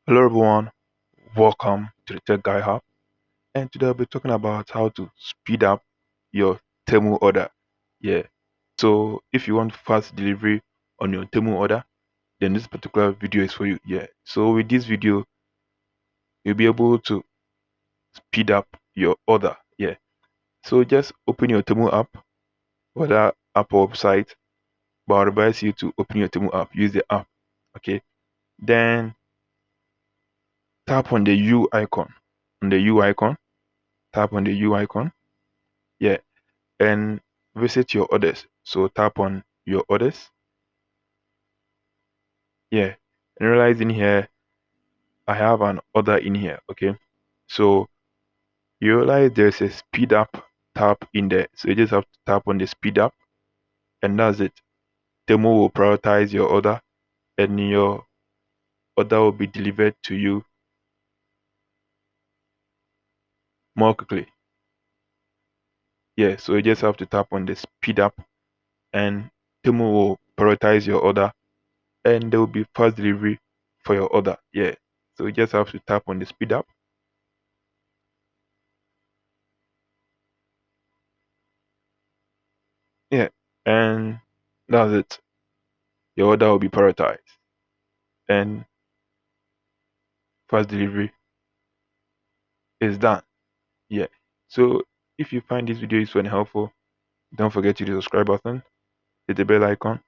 Hello everyone, welcome to the Tech Guy Hub. And today I'll be talking about how to speed up your Temu order. Yeah. So if you want fast delivery on your Temu order, then this particular video is for you. Yeah. So with this video, you'll be able to speed up your order. Yeah. So just open your Temu app or that app or website. But I advise you to open your Temu app. Use the app. Okay. Then tap on the U icon. On the U icon. Tap on the U icon. Yeah, and visit your orders. So tap on your orders. Yeah, and realize in here I have an order in here. Okay, so you realize there's a speed up tab in there. So you just have to tap on the speed up, and that's it. Temu will prioritize your order, and your order will be delivered to you more quickly. Yeah, so you just have to tap on the speed up, and Temu will prioritize your order, and there will be fast delivery for your order. Yeah, so you just have to tap on the speed up. Yeah, and that's it. Your order will be prioritized and fast delivery is done. Yeah. So if you find this video useful and helpful, don't forget to hit the subscribe button, hit the bell icon,